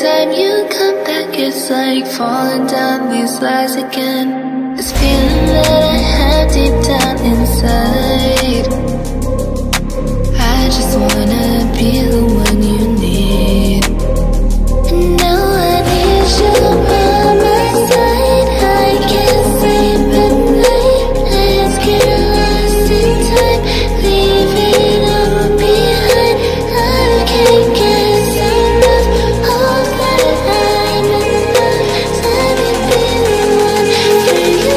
time you come back, it's like falling down these lies again. This feeling that I have deep down inside, I just wanna be the one you need. And now I need you by my side. I can't sleep at night. Let's get lost in time, leave it all behind. I can't get enough of that I'm enough. Let me be the one for you.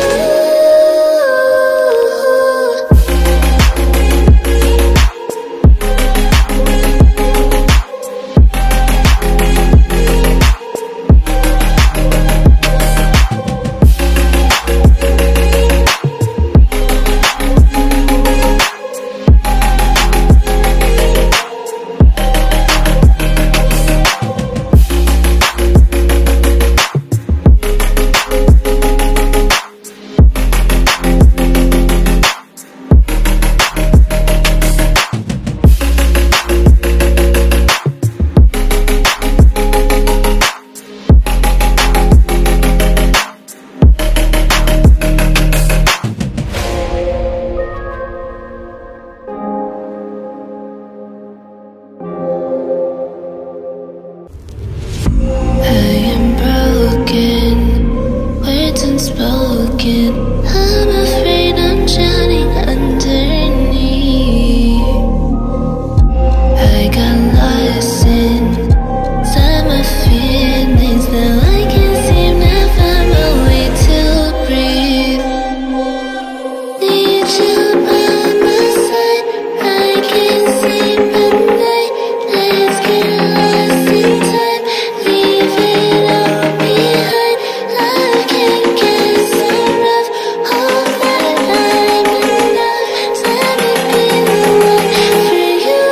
I'm afraid I'm drowning underneath. I got lost inside my feelings. Now I can't seem to find my way to breathe. Need you by my side. I can't sleep at night. Let's get lost in time, leave it all behind. I can't get enough of that I'm enough. Let me be the one for you.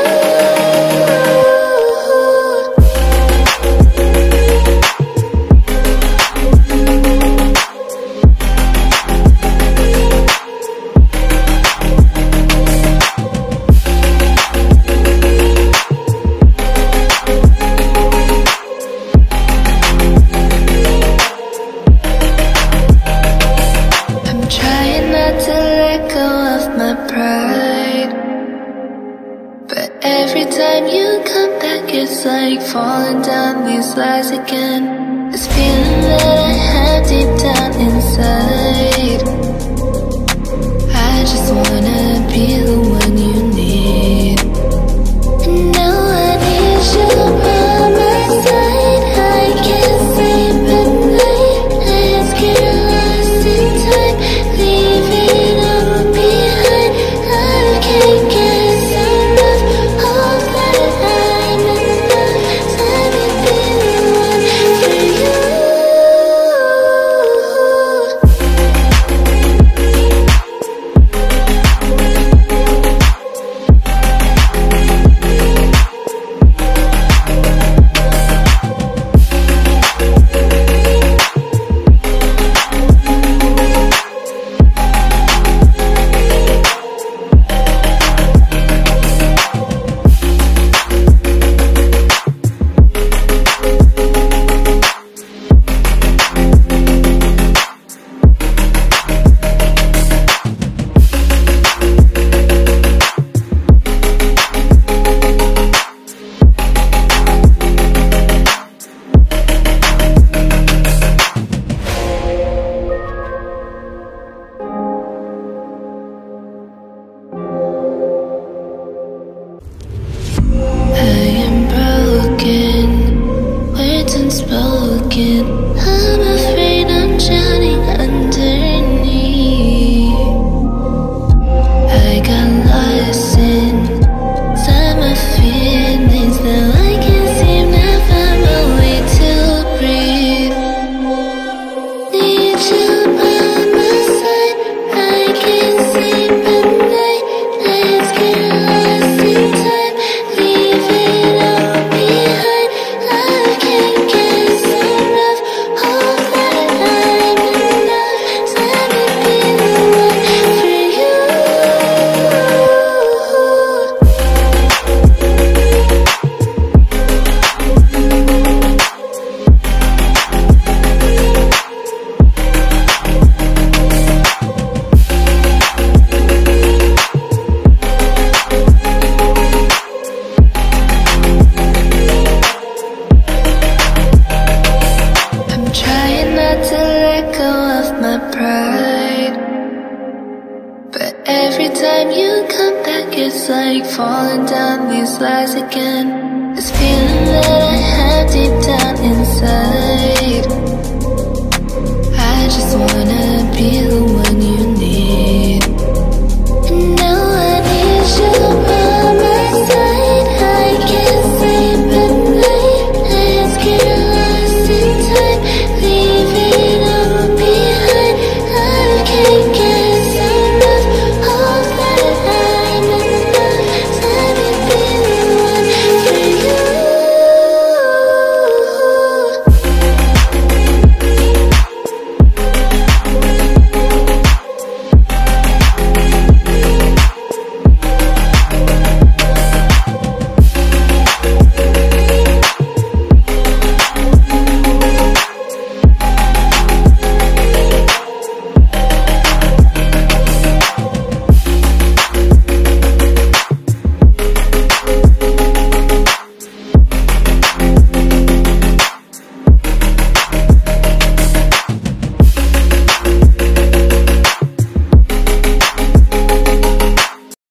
I'm trying not to let go of my pride, but every time you come back, it's like falling down these lies again. This feeling that I have deep down inside, I just wanna be the one you need. And now I need you by my side. I can't sleep at night. Let's get lost in time, leave it all behind. I can't get enough of that I'm enough. Let me be the one for you. Unspoken, I'm afraid I'm drowning underneath. I got lost inside my feelings. Now I can't seem to find my way to breathe. Need you by my side. I can't sleep at night. Let's get lost in time, leave it all behind. I can't get enough it's like falling down these lies again. This feeling that I have deep down inside, I just wanna be the